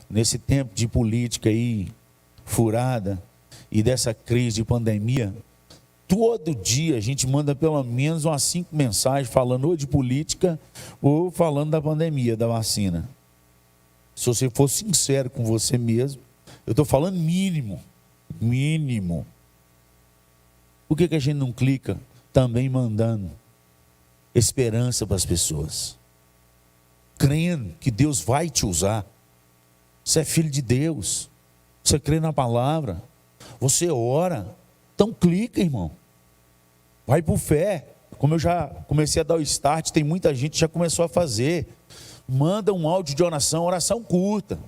nesse tempo de política aí furada e dessa crise de pandemia, todo dia a gente manda pelo menos umas 5 mensagens falando ou de política ou falando da pandemia, da vacina. Se você for sincero com você mesmo, eu estou falando mínimo. Por que a gente não clica também mandando esperança para as pessoas? Crendo que Deus vai te usar. Você é filho de Deus. Você crê na palavra. Você ora. Então clica, irmão. Vai por fé. Como eu já comecei a dar o start, tem muita gente que já começou a fazer. Manda um áudio de oração curta.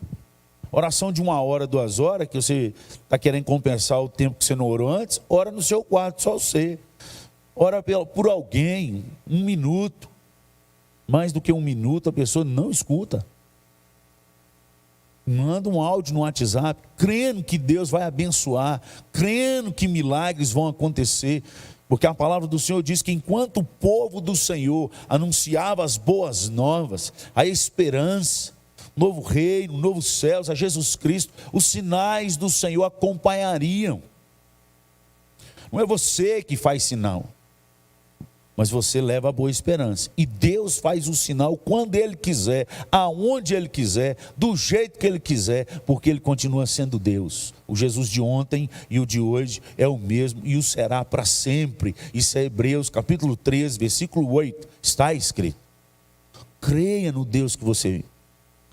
Oração de 1 hora, 2 horas, que você está querendo compensar o tempo que você não orou antes, ora no seu quarto, só você. Ora por alguém, 1 minuto. Mais do que 1 minuto, a pessoa não escuta. Manda um áudio no WhatsApp, crendo que Deus vai abençoar, crendo que milagres vão acontecer. Porque a palavra do Senhor diz que enquanto o povo do Senhor anunciava as boas novas, a esperança, novo reino, novos céus, a Jesus Cristo, os sinais do Senhor acompanhariam. Não é você que faz sinal, mas você leva a boa esperança. E Deus faz o sinal quando Ele quiser, aonde Ele quiser, do jeito que Ele quiser, porque Ele continua sendo Deus. O Jesus de ontem e o de hoje é o mesmo e o será para sempre. Isso é Hebreus capítulo 13, versículo 8, está escrito. Creia no Deus que você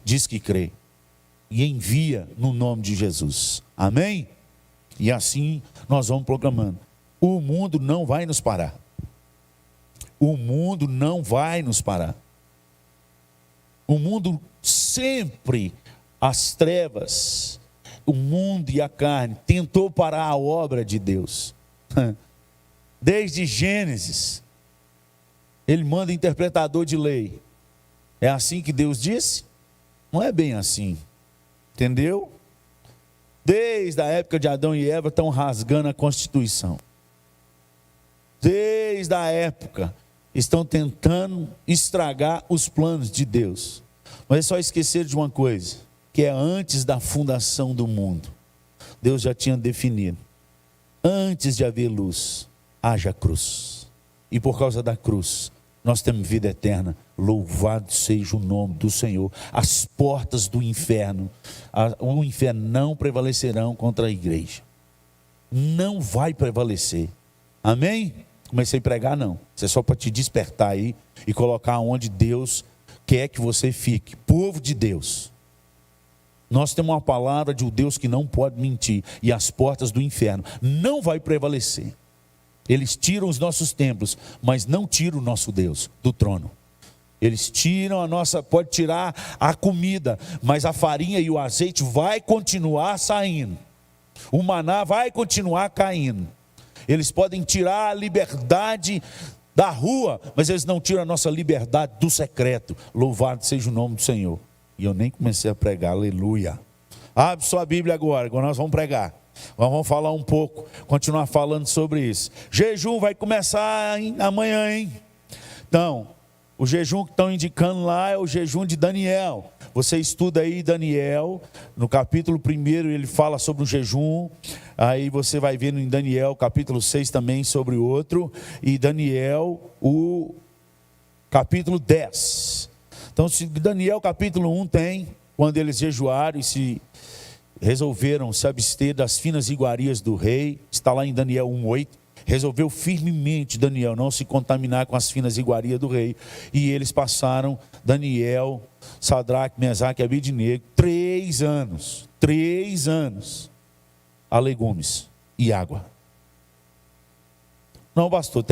diz que crê e envia no nome de Jesus. Amém? E assim nós vamos proclamando. O mundo não vai nos parar. O mundo não vai nos parar. O mundo sempre, as trevas, o mundo e a carne, tentou parar a obra de Deus. Desde Gênesis, Ele manda interpretador de lei. É assim que Deus disse? Não é bem assim. Entendeu? Desde a época de Adão e Eva estão rasgando a Constituição. Desde a época estão tentando estragar os planos de Deus. Mas é só esquecer de uma coisa, que é antes da fundação do mundo. Deus já tinha definido. Antes de haver luz, haja cruz. E por causa da cruz, nós temos vida eterna. Louvado seja o nome do Senhor. As portas do inferno, o inferno não prevalecerão contra a igreja. Não vai prevalecer. Amém? Comecei a pregar não. Isso é só para te despertar aí e colocar onde Deus quer que você fique. Povo de Deus. Nós temos uma palavra de um Deus que não pode mentir. E as portas do inferno não vai prevalecer. Eles tiram os nossos templos, mas não tiram o nosso Deus do trono. Eles tiram a nossa, pode tirar a comida, mas a farinha e o azeite vai continuar saindo. O maná vai continuar caindo. Eles podem tirar a liberdade da rua, mas eles não tiram a nossa liberdade do secreto. Louvado seja o nome do Senhor. E eu nem comecei a pregar, aleluia. Abre sua Bíblia agora nós vamos pregar. Nós vamos falar um pouco, continuar falando sobre isso. Jejum vai começar amanhã, hein? Então, o jejum que estão indicando lá é o jejum de Daniel. Você estuda aí Daniel, no capítulo 1 ele fala sobre o jejum. Aí você vai ver em Daniel capítulo 6 também sobre outro. E Daniel, o capítulo 10. Então, se Daniel capítulo 1 tem, quando eles jejuaram e se resolveram se abster das finas iguarias do rei, está lá em Daniel 1:8. Resolveu firmemente Daniel não se contaminar com as finas iguarias do rei. E eles passaram, Daniel, Sadraque, Mesaque e Abednego, 3 anos, a legumes e água. Não, pastor,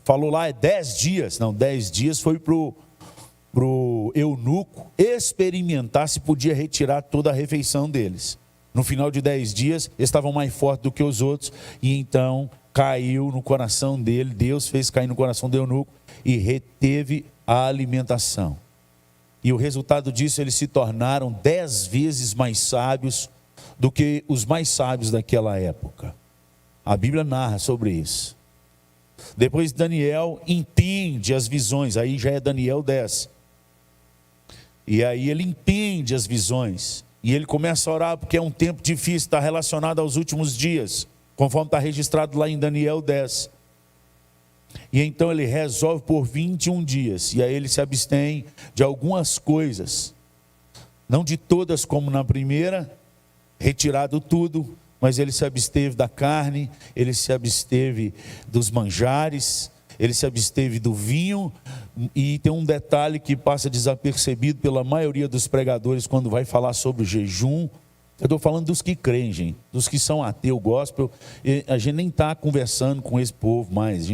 falou lá 10 dias. Não, 10 dias foi para o eunuco experimentar se podia retirar toda a refeição deles. No final de 10 dias, eles estavam mais fortes do que os outros. E então caiu no coração dele, Deus fez cair no coração do eunuco e reteve a alimentação. E o resultado disso, eles se tornaram 10 vezes mais sábios do que os mais sábios daquela época. A Bíblia narra sobre isso. Depois Daniel entende as visões, aí já é Daniel 10. E aí ele entende as visões. E ele começa a orar porque é um tempo difícil, está relacionado aos últimos dias, conforme está registrado lá em Daniel 10. E então ele resolve por 21 dias, e aí ele se abstém de algumas coisas, não de todas como na primeira, retirado tudo, mas ele se absteve da carne, ele se absteve dos manjares, ele se absteve do vinho. E tem um detalhe que passa desapercebido pela maioria dos pregadores quando vai falar sobre o jejum. Eu estou falando dos que creem, gente, dos que são ateu, gospel. A gente nem está conversando com esse povo mais,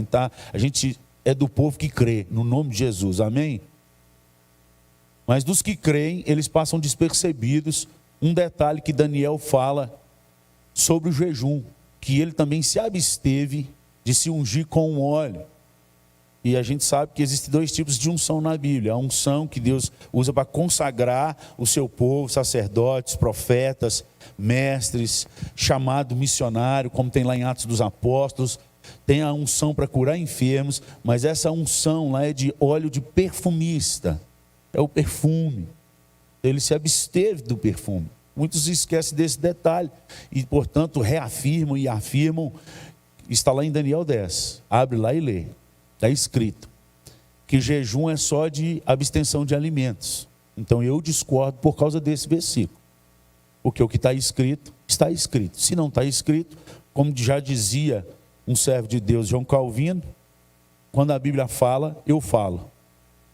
a gente é do povo que crê, no nome de Jesus, amém? Mas dos que creem, eles passam despercebidos um detalhe que Daniel fala sobre o jejum, que ele também se absteve de se ungir com um óleo. E a gente sabe que existem dois tipos de unção na Bíblia. A unção que Deus usa para consagrar o seu povo, sacerdotes, profetas, mestres, chamado missionário, como tem lá em Atos dos Apóstolos. Tem a unção para curar enfermos, mas essa unção lá é de óleo de perfumista. É o perfume. Ele se absteve do perfume. Muitos esquecem desse detalhe e, portanto, reafirmam e afirmam. Está lá em Daniel 10. Abre lá e lê. Está escrito que jejum é só de abstenção de alimentos. Então eu discordo por causa desse versículo. Porque o que está escrito, está escrito. Se não está escrito, como já dizia um servo de Deus, João Calvino, quando a Bíblia fala, eu falo.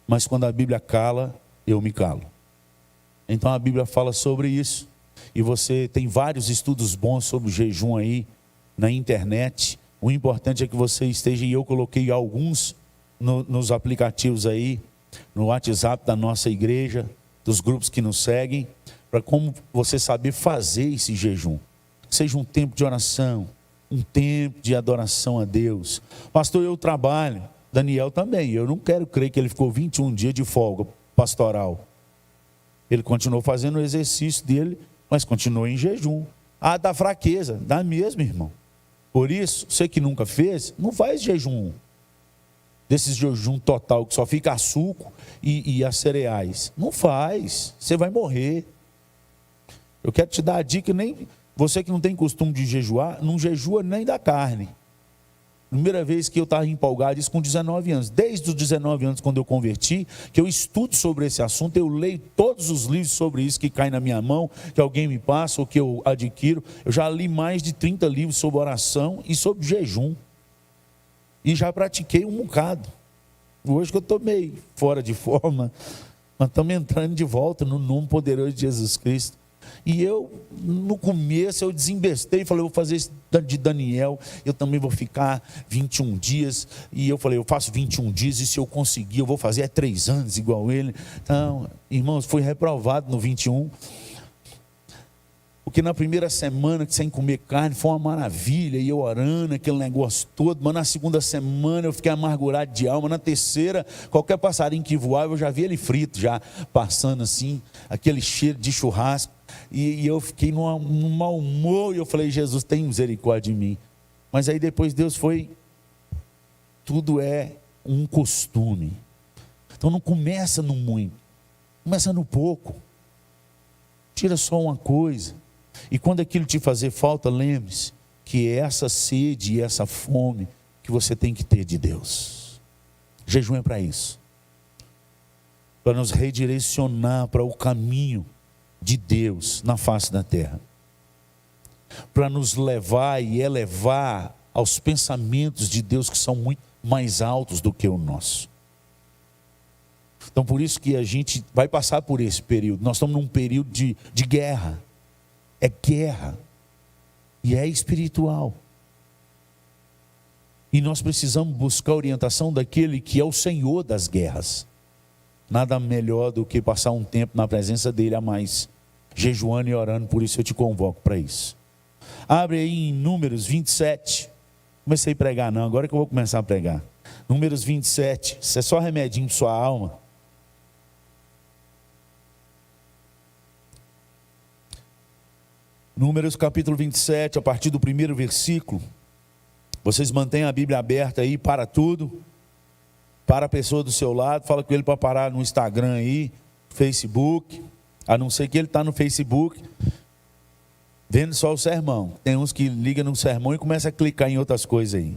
Mas quando a Bíblia cala, eu me calo. Então a Bíblia fala sobre isso. E você tem vários estudos bons sobre o jejum aí na internet. O importante é que você esteja, e eu coloquei alguns nos aplicativos aí, no WhatsApp da nossa igreja, dos grupos que nos seguem, para como você saber fazer esse jejum. Seja um tempo de oração, um tempo de adoração a Deus. Pastor, eu trabalho. Daniel também. Eu não quero crer que ele ficou 21 dias de folga pastoral. Ele continuou fazendo o exercício dele, mas continuou em jejum. Ah, dá fraqueza. Dá mesmo, irmão. Por isso, você que nunca fez, não faz jejum. Desses jejum total, que só fica a suco e as cereais. Não faz. Você vai morrer. Eu quero te dar a dica, nem você que não tem costume de jejuar, não jejua nem da carne. Primeira vez que eu estava empolgado, isso com 19 anos. Desde os 19 anos, quando eu converti, que eu estudo sobre esse assunto, eu leio todos os livros sobre isso que caem na minha mão, que alguém me passa ou que eu adquiro. Eu já li mais de 30 livros sobre oração e sobre jejum. E já pratiquei um bocado. Hoje que eu estou meio fora de forma, mas estamos entrando de volta no nome poderoso de Jesus Cristo. E eu, no começo, eu desembestei e falei, eu vou fazer isso de Daniel, eu também vou ficar 21 dias. E eu falei, eu faço 21 dias e se eu conseguir, eu vou fazer 3 anos igual ele. Então, irmãos, fui reprovado no 21. Porque na primeira semana, que sem comer carne, foi uma maravilha, e eu orando, aquele negócio todo. Mas na segunda semana eu fiquei amargurado de alma. Na terceira, qualquer passarinho que voava, eu já vi ele frito, já passando assim, aquele cheiro de churrasco. E eu fiquei num mau humor, e eu falei, Jesus, tem misericórdia de mim. Mas aí depois Deus foi, tudo é um costume. Então não começa no muito, começa no pouco. Tira só uma coisa. E quando aquilo te fazer falta, lembre-se que é essa sede e essa fome que você tem que ter de Deus. Jejum é para isso. Para nos redirecionar para o caminho de Deus na face da terra. Para nos levar e elevar aos pensamentos de Deus que são muito mais altos do que o nosso. Então por isso que a gente vai passar por esse período. Nós estamos num período de guerra. É guerra. E é espiritual. E nós precisamos buscar a orientação daquele que é o Senhor das guerras. Nada melhor do que passar um tempo na presença dele a mais, jejuando e orando. Por isso eu te convoco para isso. Abre aí em Números 27. Comecei a pregar não, agora que eu vou começar a pregar. Números 27, isso é só remedinho para sua alma. Números capítulo 27, a partir do primeiro versículo. Vocês mantenham a Bíblia aberta aí para tudo. Para a pessoa do seu lado, fala com ele para parar no Instagram aí, Facebook. A não ser que ele está no Facebook, vendo só o sermão. Tem uns que ligam no sermão e começam a clicar em outras coisas aí.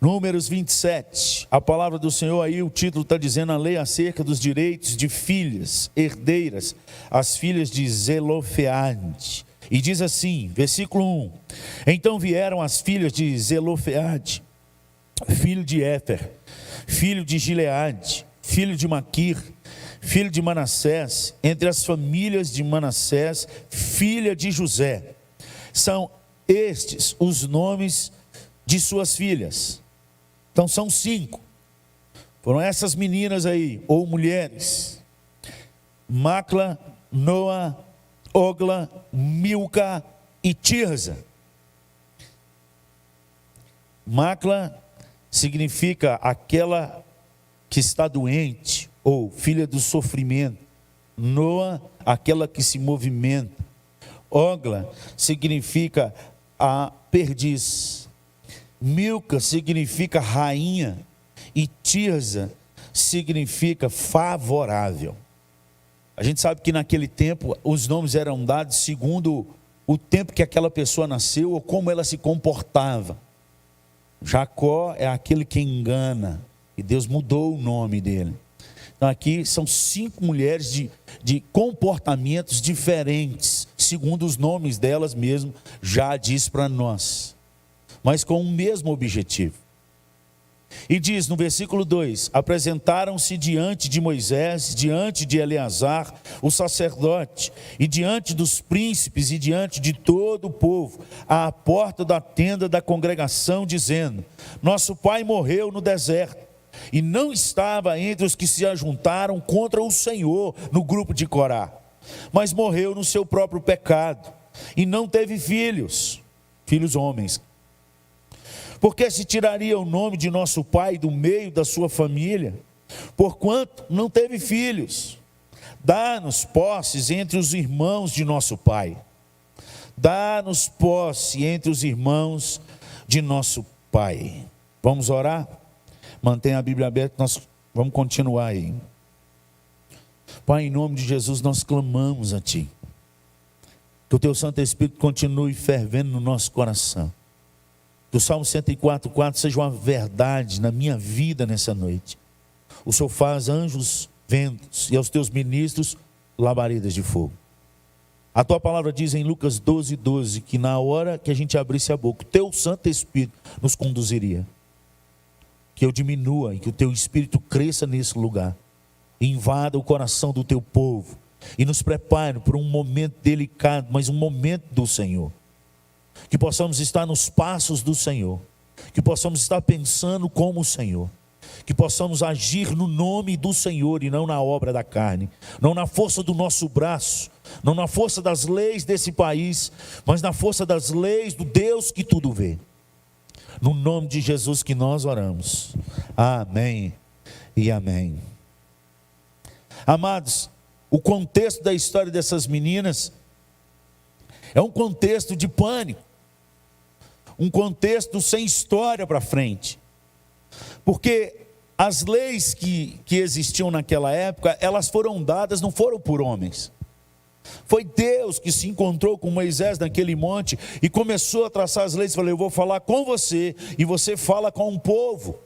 Números 27, a palavra do Senhor aí, o título está dizendo a lei acerca dos direitos de filhas, herdeiras, as filhas de Zelofeade. E diz assim, versículo 1: Então vieram as filhas de Zelofeade, filho de Éfer, filho de Gileade, filho de Maquir, filho de Manassés, entre as famílias de Manassés, filha de José. São estes os nomes de suas filhas. Então são 5. Foram essas meninas aí, ou mulheres: Macla, Noa, Ogla, Milca e Tirza. Macla significa aquela que está doente, ou filha do sofrimento. Noa, aquela que se movimenta. Ogla significa a perdiz. Milca significa rainha. E Tirza significa favorável. A gente sabe que naquele tempo os nomes eram dados segundo o tempo que aquela pessoa nasceu ou como ela se comportava. Jacó é aquele que engana, e Deus mudou o nome dele. Então aqui são 5 mulheres de comportamentos diferentes, segundo os nomes delas mesmo já diz para nós, mas com o mesmo objetivo. E diz no versículo 2: apresentaram-se diante de Moisés, diante de Eleazar, o sacerdote, e diante dos príncipes e diante de todo o povo, à porta da tenda da congregação, dizendo: nosso pai morreu no deserto, e não estava entre os que se ajuntaram contra o Senhor no grupo de Corá, mas morreu no seu próprio pecado, e não teve filhos homens. Porque se tiraria o nome de nosso pai do meio da sua família, porquanto não teve filhos? Dá-nos posses entre os irmãos de nosso pai. Dá-nos posse entre os irmãos de nosso pai. Vamos orar? Mantenha a Bíblia aberta, nós vamos continuar aí. Pai, em nome de Jesus, nós clamamos a Ti. Que o Teu Santo Espírito continue fervendo no nosso coração. Que o Salmo 104:4 seja uma verdade na minha vida nessa noite. O Senhor faz anjos ventos e aos Teus ministros labaredas de fogo. A Tua palavra diz em Lucas 12:12 que na hora que a gente abrisse a boca, o Teu Santo Espírito nos conduziria. Que eu diminua e que o Teu Espírito cresça nesse lugar. Invada o coração do Teu povo e nos prepare para um momento delicado, mas um momento do Senhor. Que possamos estar nos passos do Senhor, que possamos estar pensando como o Senhor, que possamos agir no nome do Senhor e não na obra da carne, não na força do nosso braço, não na força das leis desse país, mas na força das leis do Deus que tudo vê. No nome de Jesus que nós oramos. Amém e amém. Amados, o contexto da história dessas meninas é um contexto de pânico, um contexto sem história para frente, porque as leis que existiam naquela época, elas foram dadas, não foram por homens. Foi Deus que se encontrou com Moisés naquele monte e começou a traçar as leis. Falou: eu vou falar com você e você fala com o povo.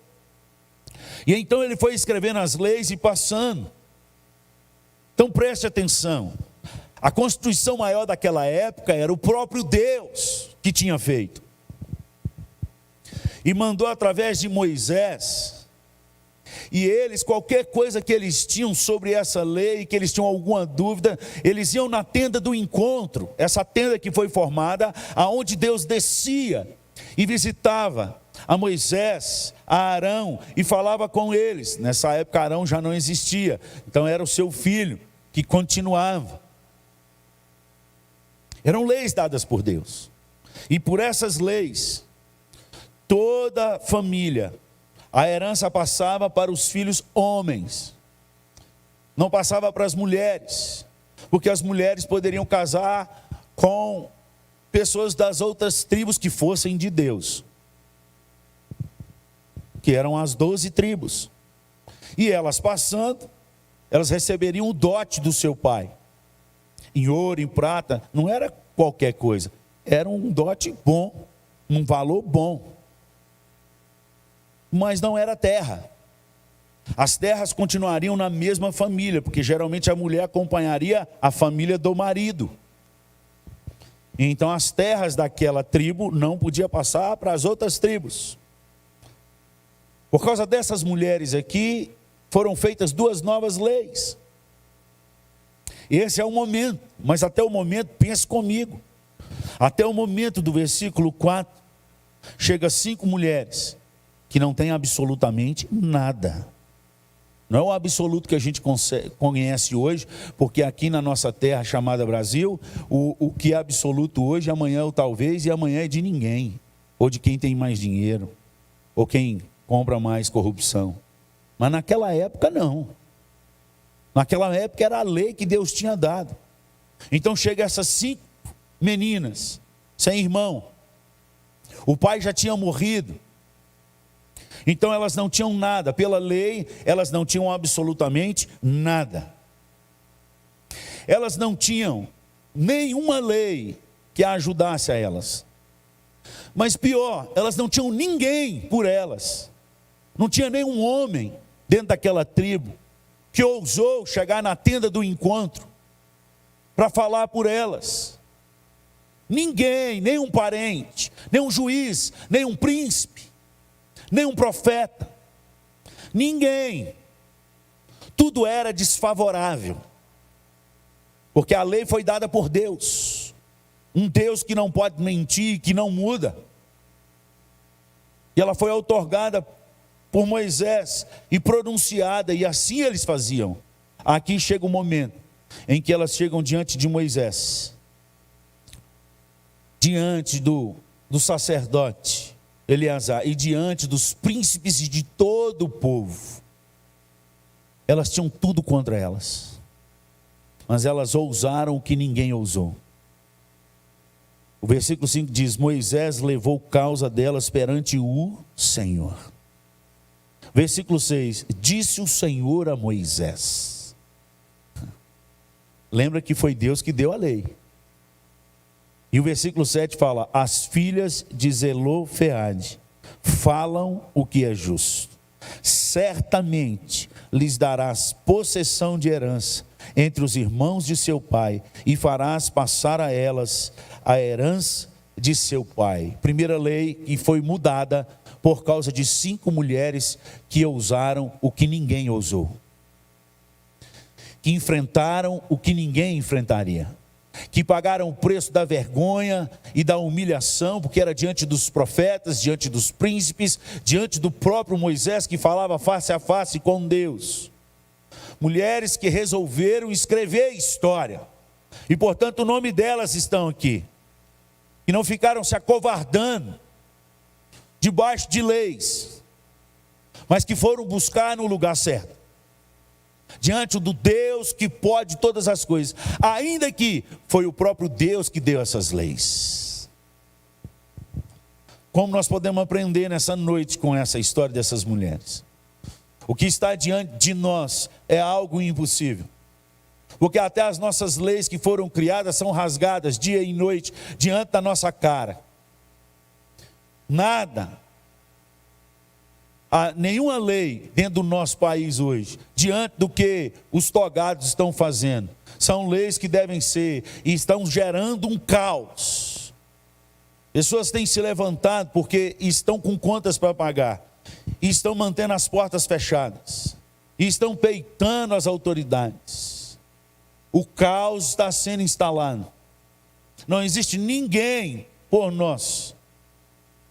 E então ele foi escrevendo as leis e passando. Então preste atenção. A constituição maior daquela época era o próprio Deus que tinha feito. E mandou através de Moisés. E eles, qualquer coisa que eles tinham sobre essa lei, que eles tinham alguma dúvida, eles iam na tenda do encontro. Essa tenda que foi formada, aonde Deus descia e visitava a Moisés, a Arão, e falava com eles. Nessa época Arão já não existia, então era o seu filho que continuava. Eram leis dadas por Deus. E por essas leis, toda família, a herança passava para os filhos homens. Não passava para as mulheres. Porque as mulheres poderiam casar com pessoas das outras tribos que fossem de Deus. Que eram as 12 tribos. E elas passando, elas receberiam o dote do seu pai. Em ouro, em prata, não era qualquer coisa. Era um dote bom, um valor bom. Mas não era terra. As terras continuariam na mesma família, porque geralmente a mulher acompanharia a família do marido. Então as terras daquela tribo não podiam passar para as outras tribos. Por causa dessas mulheres aqui, foram feitas 2 novas leis. Esse é o momento, mas até o momento, pense comigo. Até o momento do versículo 4, chega 5 mulheres que não têm absolutamente nada. Não é o absoluto que a gente conhece hoje, porque aqui na nossa terra chamada Brasil, o que é absoluto hoje, amanhã é o talvez e amanhã é de ninguém. Ou de quem tem mais dinheiro, ou quem compra mais corrupção. Mas naquela época não. Naquela época era a lei que Deus tinha dado. Então chega essas 5 meninas, sem irmão. O pai já tinha morrido. Então elas não tinham nada. Pela lei, elas não tinham absolutamente nada. Elas não tinham nenhuma lei que ajudasse a elas. Mas pior, elas não tinham ninguém por elas. Não tinha nenhum homem dentro daquela tribo que ousou chegar na tenda do encontro para falar por elas. Ninguém, nenhum parente, nenhum juiz, nenhum príncipe, nenhum profeta, ninguém. Tudo era desfavorável, porque a lei foi dada por Deus, um Deus que não pode mentir, que não muda, e ela foi outorgada por Moisés e pronunciada, e assim eles faziam. Aqui chega o momento em que elas chegam diante de Moisés, diante do sacerdote Eleazar e diante dos príncipes e de todo o povo. Elas tinham tudo contra elas, mas elas ousaram o que ninguém ousou. O versículo 5 diz: Moisés levou causa delas perante o Senhor. Versículo 6, disse o Senhor a Moisés. Lembra que foi Deus que deu a lei. E o versículo 7 fala: as filhas de Zelofeade falam o que é justo. Certamente lhes darás possessão de herança entre os irmãos de seu pai, e farás passar a elas a herança de seu pai. Primeira lei que foi mudada por causa de 5 mulheres que ousaram o que ninguém ousou, que enfrentaram o que ninguém enfrentaria, que pagaram o preço da vergonha e da humilhação, porque era diante dos profetas, diante dos príncipes, diante do próprio Moisés, que falava face a face com Deus. Mulheres que resolveram escrever história, e portanto o nome delas estão aqui, e não ficaram se acovardando debaixo de leis, mas que foram buscar no lugar certo, diante do Deus que pode todas as coisas, ainda que foi o próprio Deus que deu essas leis. Como nós podemos aprender nessa noite com essa história dessas mulheres? O que está diante de nós é algo impossível, porque até as nossas leis que foram criadas são rasgadas dia e noite diante da nossa cara. Nada, nenhuma lei dentro do nosso país hoje, diante do que os togados estão fazendo, são leis que devem ser e estão gerando um caos. Pessoas têm se levantado porque estão com contas para pagar, e estão mantendo as portas fechadas, e estão peitando as autoridades. O caos está sendo instalado. Não existe ninguém por nós,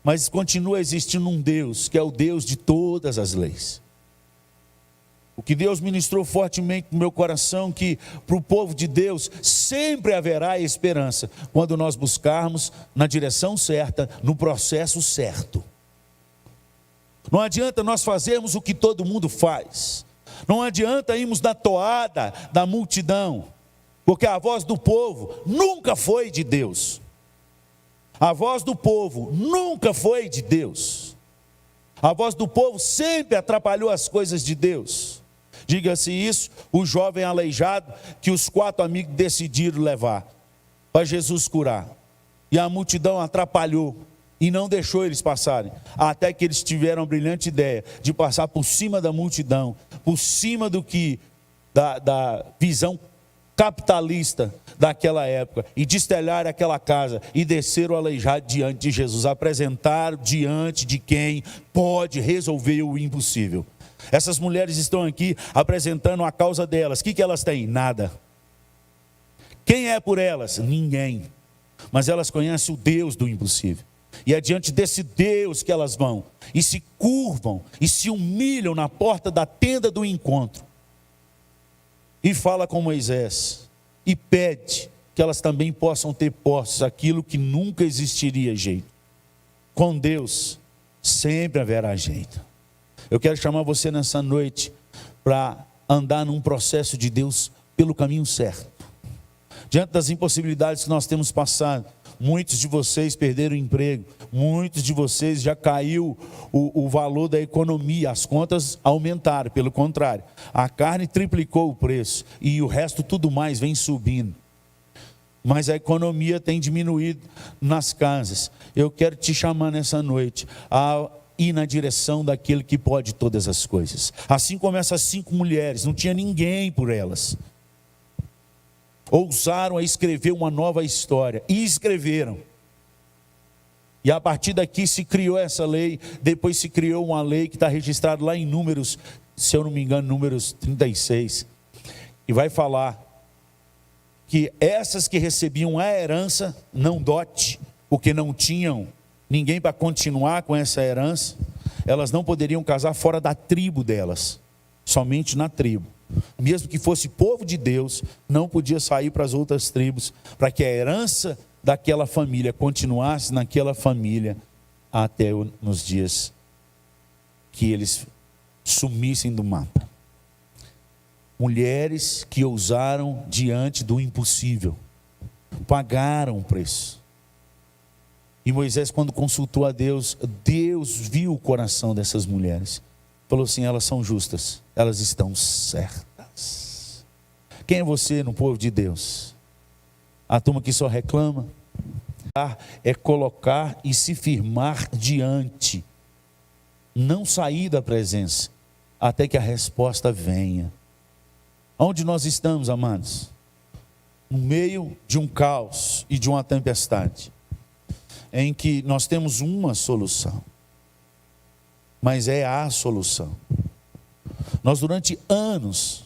mas continua existindo um Deus, que é o Deus de todas as leis. O que Deus ministrou fortemente no meu coração, que para o povo de Deus sempre haverá esperança, quando nós buscarmos na direção certa, no processo certo. Não adianta nós fazermos o que todo mundo faz, não adianta irmos na toada da multidão, porque a voz do povo nunca foi de Deus. A voz do povo nunca foi de Deus. A voz do povo sempre atrapalhou as coisas de Deus. Diga-se isso, o jovem aleijado que os 4 amigos decidiram levar para Jesus curar. E a multidão atrapalhou e não deixou eles passarem, até que eles tiveram a brilhante ideia de passar por cima da multidão, por cima da visão capitalista daquela época, e destelhar aquela casa e descer o aleijado diante de Jesus, apresentar diante de quem pode resolver o impossível. Essas mulheres estão aqui apresentando a causa delas. O que elas têm? Nada. Quem é por elas? Ninguém. Mas elas conhecem o Deus do impossível. E é diante desse Deus que elas vão e se curvam e se humilham na porta da tenda do encontro. E fala com Moisés e pede que elas também possam ter posses aquilo que nunca existiria jeito. Com Deus sempre haverá jeito. Eu quero chamar você nessa noite para andar num processo de Deus pelo caminho certo. Diante das impossibilidades que nós temos passado, muitos de vocês perderam o emprego, muitos de vocês já caiu o valor da economia, as contas aumentaram, pelo contrário, a carne triplicou o preço e o resto tudo mais vem subindo. Mas a economia tem diminuído nas casas. Eu quero te chamar nessa noite a ir na direção daquele que pode todas as coisas. Assim como essas 5 mulheres, não tinha ninguém por elas. Ousaram a escrever uma nova história, e escreveram. E a partir daqui se criou essa lei, depois se criou uma lei que está registrada lá em Números, se eu não me engano, Números 36, e vai falar que essas que recebiam a herança, não dote, porque não tinham ninguém para continuar com essa herança, elas não poderiam casar fora da tribo delas, somente na tribo. Mesmo que fosse povo de Deus, não podia sair para as outras tribos, para que a herança daquela família continuasse naquela família até nos dias que eles sumissem do mapa. Mulheres que ousaram diante do impossível, pagaram o preço. E Moisés, quando consultou a Deus, Deus viu o coração dessas mulheres. Falou assim: elas são justas, elas estão certas. Quem é você no povo de Deus? A turma que só reclama? É colocar e se firmar diante, não sair da presença, até que a resposta venha. Onde nós estamos, amados? No meio de um caos e de uma tempestade, em que nós temos uma solução, mas é a solução. Nós durante anos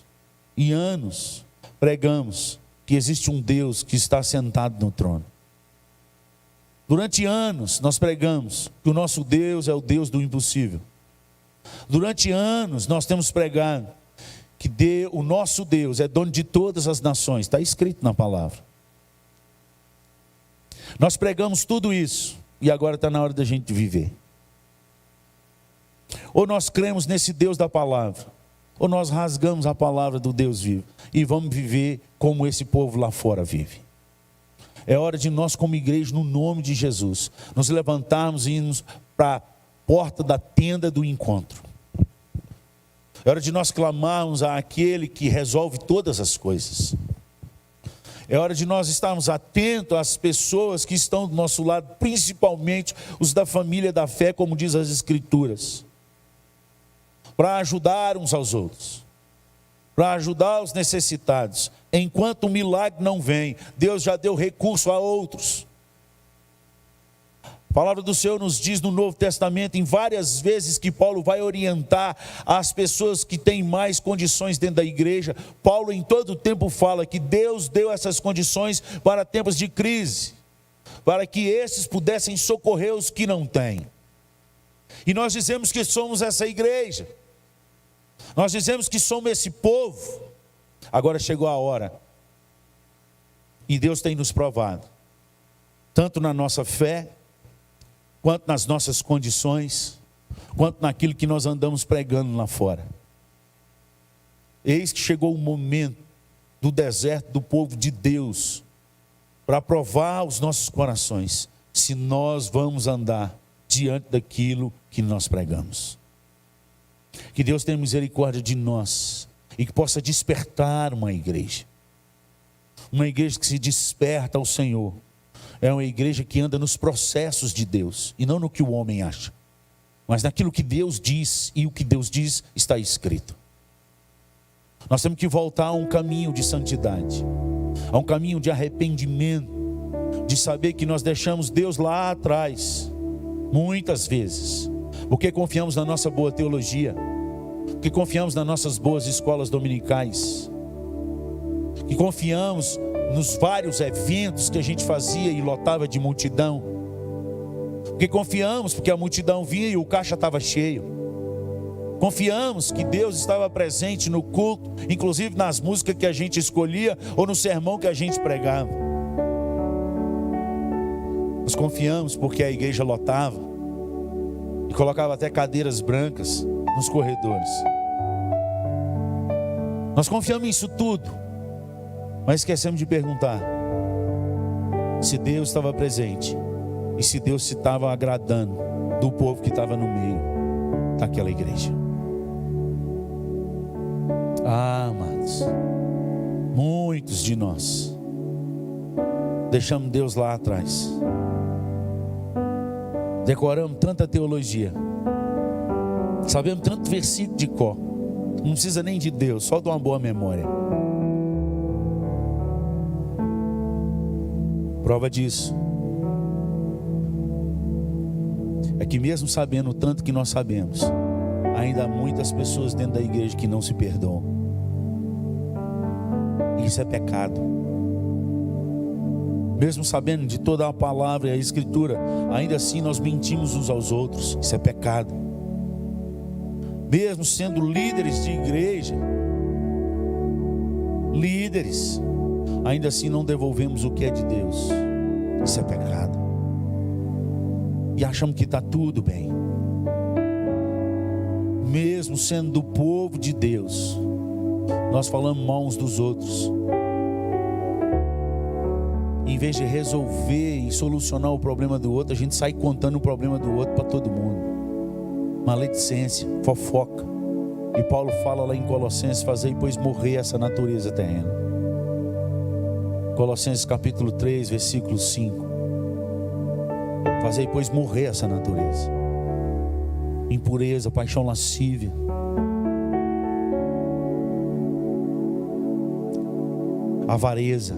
e anos pregamos que existe um Deus que está sentado no trono. Durante anos nós pregamos que o nosso Deus é o Deus do impossível. Durante anos nós temos pregado que o nosso Deus é dono de todas as nações, está escrito na palavra. Nós pregamos tudo isso e agora está na hora da gente viver. Ou nós cremos nesse Deus da palavra, ou nós rasgamos a palavra do Deus vivo e vamos viver como esse povo lá fora vive. É hora de nós, como igreja, no nome de Jesus, nos levantarmos e irmos para a porta da tenda do encontro. É hora de nós clamarmos àquele que resolve todas as coisas. É hora de nós estarmos atentos às pessoas que estão do nosso lado, principalmente os da família da fé, como diz as Escrituras, para ajudar uns aos outros, para ajudar os necessitados. Enquanto o milagre não vem, Deus já deu recurso a outros. A palavra do Senhor nos diz no Novo Testamento, em várias vezes que Paulo vai orientar as pessoas que têm mais condições dentro da igreja. Paulo em todo o tempo fala que Deus deu essas condições para tempos de crise, para que esses pudessem socorrer os que não têm. E nós dizemos que somos essa igreja, nós dizemos que somos esse povo. Agora chegou a hora, e Deus tem nos provado, tanto na nossa fé, quanto nas nossas condições, quanto naquilo que nós andamos pregando lá fora. Eis que chegou o momento do deserto do povo de Deus, para provar os nossos corações, se nós vamos andar diante daquilo que nós pregamos. Que Deus tenha misericórdia de nós, e que possa despertar uma igreja que se desperta ao Senhor. É uma igreja que anda nos processos de Deus e não no que o homem acha, mas naquilo que Deus diz, e o que Deus diz está escrito. Nós temos que voltar a um caminho de santidade, a um caminho de arrependimento, de saber que nós deixamos Deus lá atrás, muitas vezes, porque confiamos na nossa boa teologia, porque confiamos nas nossas boas escolas dominicais, que confiamos nos vários eventos que a gente fazia e lotava de multidão, porque confiamos porque a multidão vinha e o caixa estava cheio. Confiamos que Deus estava presente no culto, inclusive nas músicas que a gente escolhia ou no sermão que a gente pregava. Nós confiamos porque a igreja lotava e colocava até cadeiras brancas nos corredores. Nós confiamos nisso tudo, mas esquecemos de perguntar se Deus estava presente e se Deus se estava agradando do povo que estava no meio daquela igreja. Ah, amados, muitos de nós deixamos Deus lá atrás, decoramos tanta teologia, sabemos tanto versículo de cor, não precisa nem de Deus, só de uma boa memória. Prova disso é que mesmo sabendo o tanto que nós sabemos, ainda há muitas pessoas dentro da igreja que não se perdoam. E isso é pecado. Mesmo sabendo de toda a palavra e a escritura, ainda assim nós mentimos uns aos outros. Isso é pecado. Mesmo sendo líderes de igreja, ainda assim não devolvemos o que é de Deus. Isso é pecado. E achamos que está tudo bem. Mesmo sendo do povo de Deus, nós falamos mal uns dos outros. Em vez de resolver e solucionar o problema do outro, a gente sai contando o problema do outro para todo mundo. Maledicência, fofoca. E Paulo fala lá em Colossenses: fazei pois morrer essa natureza terrena. Colossenses capítulo 3, versículo 5. Fazei pois morrer essa natureza. Impureza, paixão lascívia, avareza,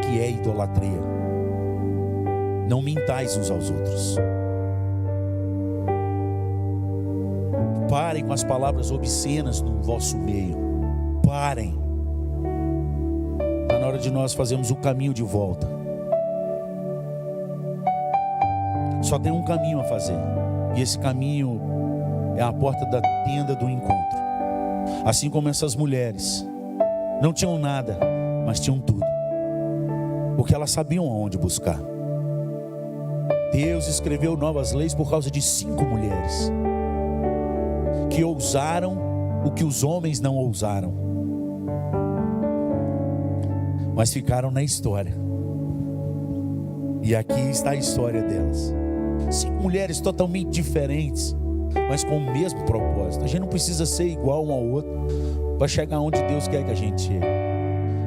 que é idolatria. Não mintais uns aos outros. Parem com as palavras obscenas no vosso meio. Parem. Está na hora de nós fazermos o caminho de volta. Só tem um caminho a fazer, e esse caminho é a porta da tenda do encontro. Assim como essas mulheres não tinham nada, mas tinham tudo, porque elas sabiam aonde buscar. Deus escreveu novas leis por causa de 5 mulheres que ousaram o que os homens não ousaram, mas ficaram na história. E aqui está a história delas. 5 mulheres totalmente diferentes, mas com o mesmo propósito. A gente não precisa ser igual um ao outro para chegar onde Deus quer que a gente chegue.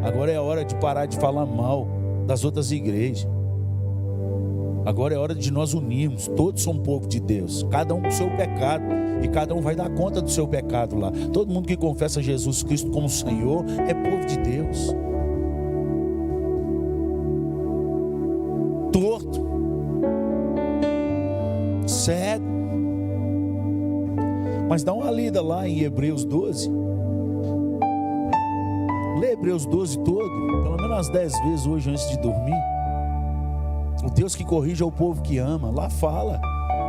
Agora é a hora de parar de falar mal das outras igrejas. Agora é hora de nós unirmos. Todos são povo de Deus, cada um com o seu pecado, e cada um vai dar conta do seu pecado lá. Todo mundo que confessa Jesus Cristo como Senhor é povo de Deus. Torto, cego, mas dá uma lida lá em Hebreus 12. Lê Hebreus 12 todo, pelo menos umas 10 vezes hoje antes de dormir. O Deus que corrige é o povo que ama. Lá fala,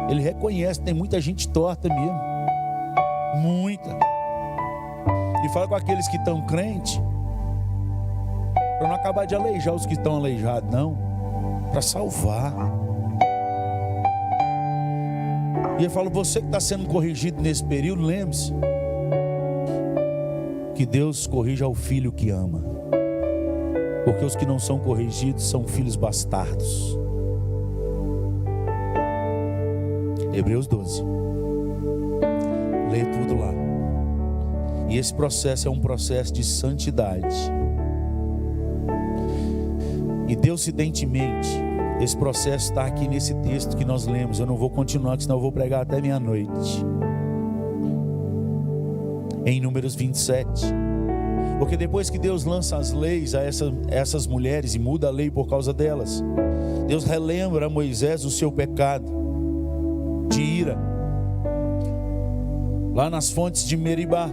ele reconhece, tem muita gente torta mesmo, muita. E fala com aqueles que estão crentes, para não acabar de aleijar os que estão aleijados, não, para salvar. E ele fala: você que está sendo corrigido nesse período, lembre-se que Deus corrige ao filho que ama, porque os que não são corrigidos são filhos bastardos. Hebreus 12, lê tudo lá. E esse processo é um processo de santidade. E Deus-identemente, esse processo está aqui nesse texto que nós lemos. Eu não vou continuar, senão eu vou pregar até meia-noite. Em Números 27. Porque depois que Deus lança as leis a essas mulheres e muda a lei por causa delas, Deus relembra a Moisés o seu pecado de ira, lá nas fontes de Meribá.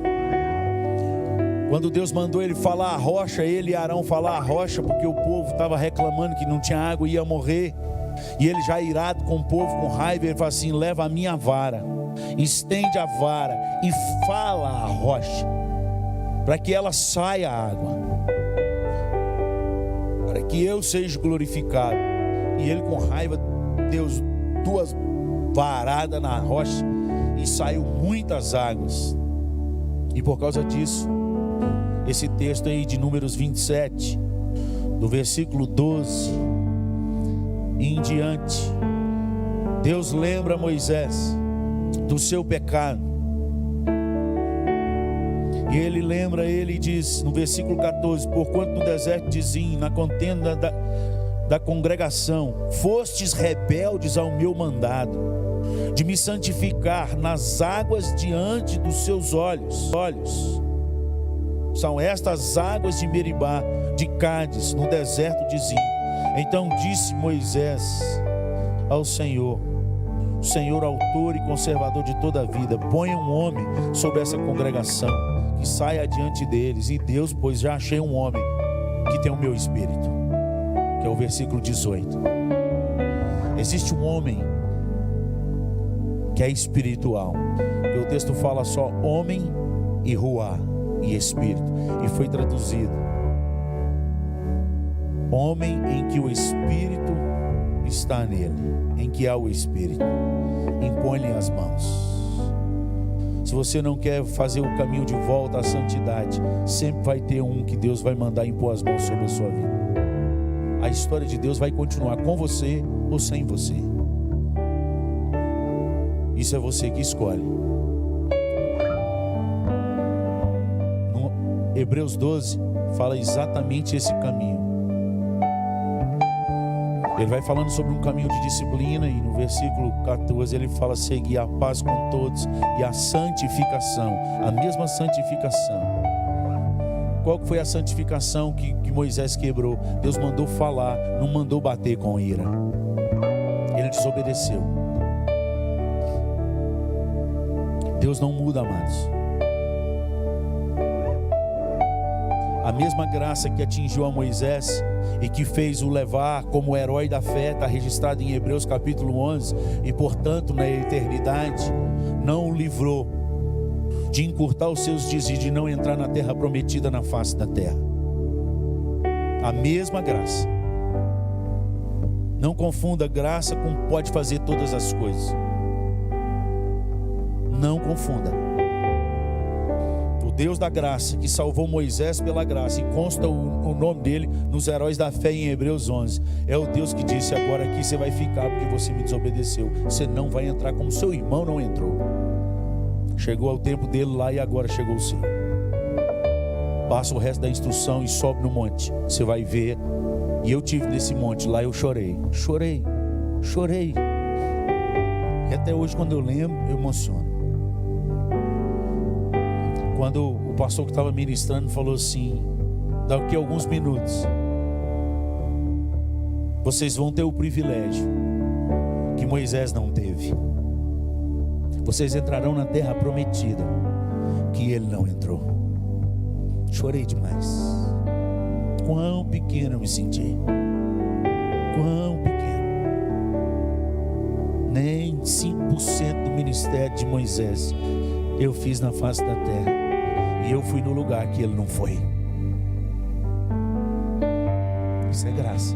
Quando Deus mandou ele falar a rocha, ele e Arão falar a rocha, porque o povo estava reclamando que não tinha água e ia morrer. E ele já irado com o povo, com raiva, ele fala assim: leva a minha vara, estende a vara e fala a rocha, para que ela saia a água, para que eu seja glorificado. E ele com raiva deu 2 varadas na rocha e saiu muitas águas. E por causa disso, esse texto aí de Números 27, do versículo 12 em diante, Deus lembra Moisés do seu pecado. E ele lembra ele e diz no versículo 14: porquanto no deserto de Zim, na contenda da congregação, fostes rebeldes ao meu mandado, de me santificar nas águas diante dos seus olhos. São estas águas de Meribá, de Cádiz, no deserto de Zim. Então disse Moisés ao Senhor, o Senhor autor e conservador de toda a vida: ponha um homem sobre essa congregação, que saia adiante deles. E Deus, pois já achei um homem que tem o meu espírito, que é o versículo 18. Existe um homem que é espiritual, que o texto fala só homem e ruá, e espírito, e foi traduzido homem em que o espírito está nele, em que há o espírito. Impõe-lhe as mãos. Se você não quer fazer o caminho de volta à santidade, sempre vai ter um que Deus vai mandar impor as mãos sobre a sua vida. A história de Deus vai continuar com você ou sem você. Isso é você que escolhe. Hebreus 12 fala exatamente esse caminho. Ele vai falando sobre um caminho de disciplina, e no versículo 14 ele fala: seguir a paz com todos e a santificação, a mesma santificação. Qual que foi a santificação que Moisés quebrou? Deus mandou falar, não mandou bater com ira. Ele desobedeceu. Deus não muda, amados. A mesma graça que atingiu a Moisés e que fez o levar como herói da fé, está registrado em Hebreus capítulo 11, e portanto na eternidade não o livrou de encurtar os seus dias e de não entrar na terra prometida na face da terra. A mesma graça. Não confunda graça com pode fazer todas as coisas. Não confunda. Deus da graça, que salvou Moisés pela graça, e consta o nome dele nos heróis da fé em Hebreus 11, é o Deus que disse: agora aqui você vai ficar porque você me desobedeceu, você não vai entrar como seu irmão não entrou. Chegou o tempo dele lá e agora chegou o seu. Passa o resto da instrução e sobe no monte, você vai ver. E eu tive nesse monte, lá eu chorei. E até hoje quando eu lembro, eu emociono. Quando o pastor que estava ministrando falou assim: daqui a alguns minutos vocês vão ter o privilégio que Moisés não teve. Vocês entrarão na terra prometida que ele não entrou. Chorei demais. Quão pequeno eu me senti. Quão pequeno. Nem 5% do ministério de Moisés eu fiz na face da terra. E eu fui no lugar que ele não foi. Isso é graça.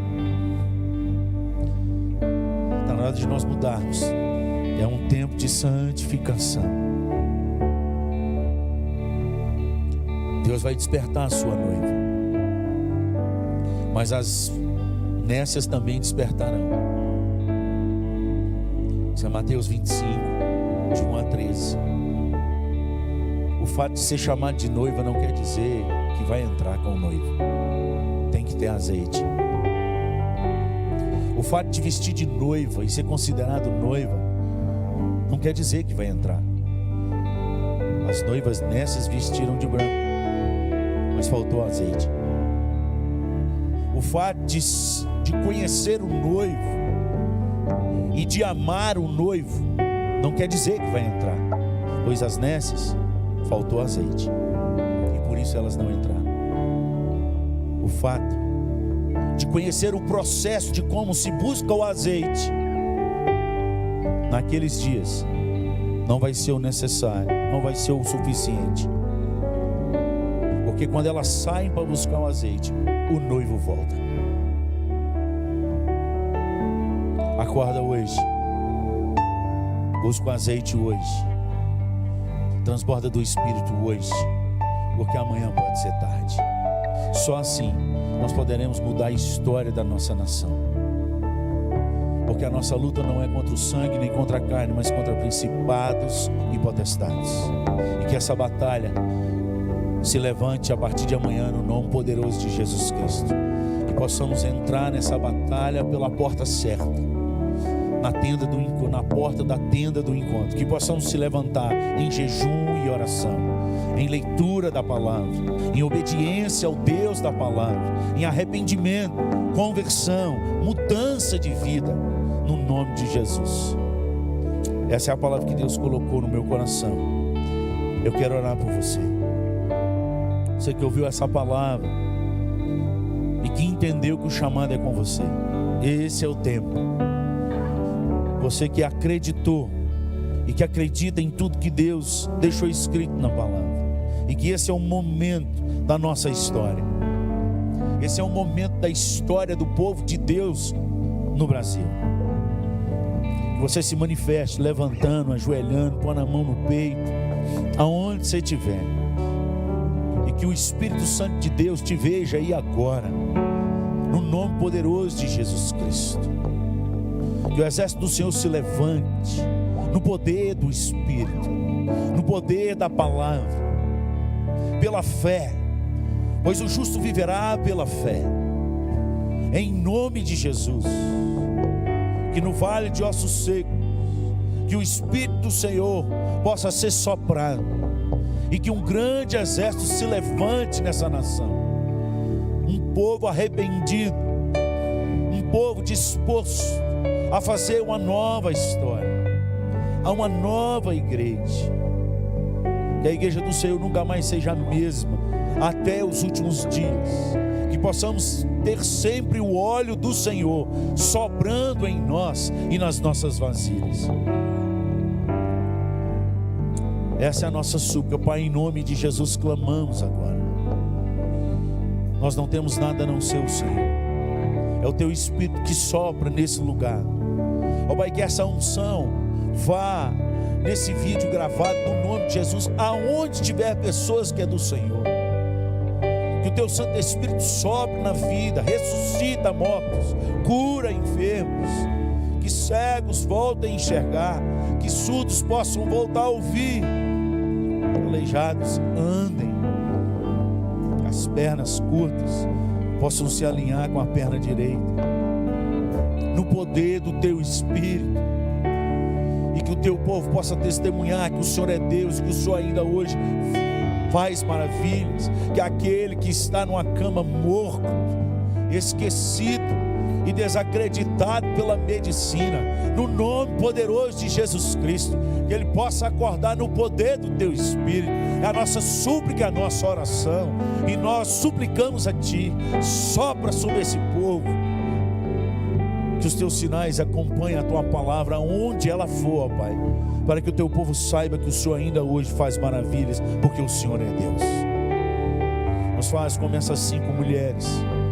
Está na hora de nós mudarmos. É um tempo de santificação. Deus vai despertar a sua noiva. Mas as nécias também despertarão. Isso é Mateus 25, de 1 a 13. O fato de ser chamado de noiva não quer dizer que vai entrar com o noivo. Tem que ter azeite. O fato de vestir de noiva e ser considerado noiva não quer dizer que vai entrar. As noivas nessas vestiram de branco, mas faltou azeite. O fato de conhecer o noivo e de amar o noivo não quer dizer que vai entrar, pois as nessas faltou azeite e por isso elas não entraram. O fato de conhecer o processo de como se busca o azeite naqueles dias não vai ser o necessário, não vai ser o suficiente, porque quando elas saem para buscar o azeite, o noivo volta. Acorda hoje, busca o azeite hoje, transborda do Espírito hoje, porque amanhã pode ser tarde. Só assim nós poderemos mudar a história da nossa nação, porque a nossa luta não é contra o sangue nem contra a carne, mas contra principados e potestades, e que essa batalha se levante a partir de amanhã no nome poderoso de Jesus Cristo, que possamos entrar nessa batalha pela porta certa, na porta da tenda do encontro, que possamos se levantar em jejum e oração, em leitura da palavra, em obediência ao Deus da palavra, em arrependimento, conversão, mudança de vida, no nome de Jesus. Essa é a palavra que Deus colocou no meu coração. Eu quero orar por você. Você que ouviu essa palavra e que entendeu que o chamado é com você. Esse é o tempo. Você que acreditou e que acredita em tudo que Deus deixou escrito na palavra, e que esse é o momento da nossa história. Esse é o momento da história do povo de Deus no Brasil. Que você se manifeste levantando, ajoelhando, pondo a mão no peito, aonde você estiver, e que o Espírito Santo de Deus te veja aí agora, no nome poderoso de Jesus Cristo. Que o exército do Senhor se levante no poder do Espírito, no poder da palavra, pela fé, pois o justo viverá pela fé, em nome de Jesus. Que no vale de ossos secos, que o Espírito do Senhor possa ser soprado, e que um grande exército se levante nessa nação, um povo arrependido, um povo disposto a fazer uma nova história, a uma nova igreja. Que a igreja do Senhor nunca mais seja a mesma até os últimos dias. Que possamos ter sempre o óleo do Senhor sobrando em nós e nas nossas vasilhas. Essa é a nossa súplica, Pai, em nome de Jesus clamamos agora. Nós não temos nada a não ser o Senhor. É o Teu Espírito que sopra nesse lugar. Ó Pai, que essa unção vá nesse vídeo gravado no nome de Jesus, aonde tiver pessoas que é do Senhor. Que o Teu Santo Espírito sopre na vida, ressuscita mortos, cura enfermos, que cegos voltem a enxergar, que surdos possam voltar a ouvir, aleijados andem, as pernas curtas possam se alinhar com a perna direita, no poder do Teu Espírito, e que o Teu povo possa testemunhar que o Senhor é Deus, que o Senhor ainda hoje faz maravilhas, que aquele que está numa cama morto, esquecido e desacreditado pela medicina, no nome poderoso de Jesus Cristo, que ele possa acordar no poder do Teu Espírito. É a nossa súplica, a nossa oração, e nós suplicamos a Ti, sopra sobre esse povo, que os Teus sinais acompanhem a Tua palavra onde ela for, ó Pai, para que o Teu povo saiba que o Senhor ainda hoje faz maravilhas, porque o Senhor é Deus. Nos faz como essas 5 mulheres,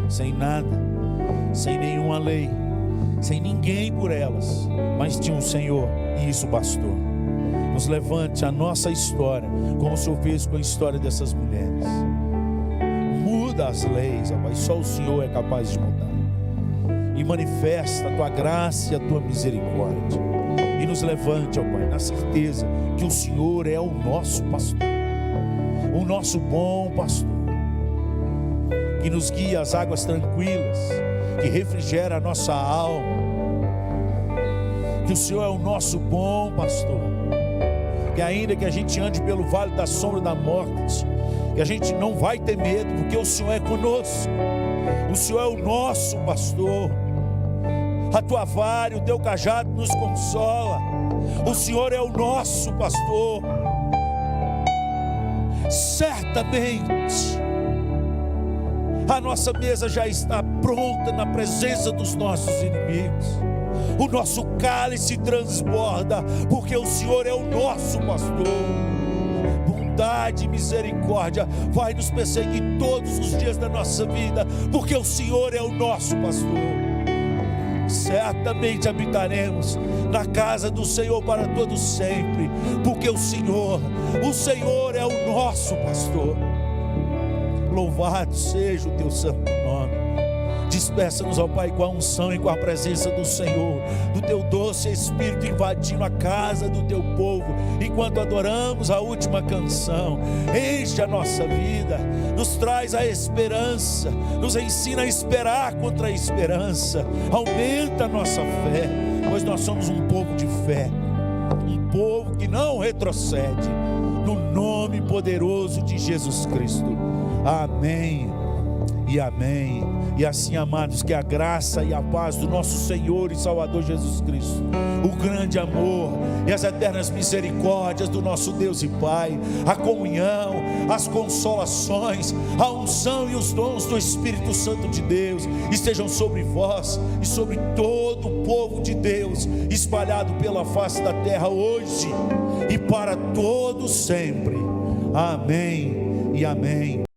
sem nada, sem nenhuma lei, sem ninguém por elas, mas tinha um Senhor, e isso bastou. Nos levante a nossa história, como o Senhor fez com a história dessas mulheres. Muda as leis, ó Pai, só o Senhor é capaz de mudar. E manifesta a Tua graça e a Tua misericórdia. E nos levante, ó Pai, na certeza que o Senhor é o nosso pastor. o nosso bom pastor, que nos guia às águas tranquilas, que refrigera a nossa alma, que o Senhor é o nosso bom pastor, que ainda que a gente ande pelo vale da sombra da morte, que a gente não vai ter medo, porque o Senhor é conosco, o Senhor é o nosso pastor, a tua vara e o teu cajado nos consola, o Senhor é o nosso pastor. Certamente a nossa mesa já está pronta na presença dos nossos inimigos, o nosso cálice transborda, porque o Senhor é o nosso pastor. Bondade e misericórdia vai nos perseguir todos os dias da nossa vida, porque o Senhor é o nosso pastor. Certamente habitaremos na casa do Senhor para todo sempre, porque o Senhor é o nosso pastor. Louvado seja o teu santo nome. Despeça-nos, ó Pai, com a unção e com a presença do Senhor, do teu doce Espírito invadindo a casa do teu povo, enquanto adoramos a última canção. Enche a nossa vida, nos traz a esperança, nos ensina a esperar contra a esperança, aumenta a nossa fé, pois nós somos um povo de fé, um povo que não retrocede, no nome poderoso de Jesus Cristo. Amém e amém. E assim, amados, que a graça e a paz do nosso Senhor e Salvador Jesus Cristo, o grande amor e as eternas misericórdias do nosso Deus e Pai, a comunhão, as consolações, a unção e os dons do Espírito Santo de Deus estejam sobre vós e sobre todo o povo de Deus espalhado pela face da terra hoje e para todos sempre. Amém e amém.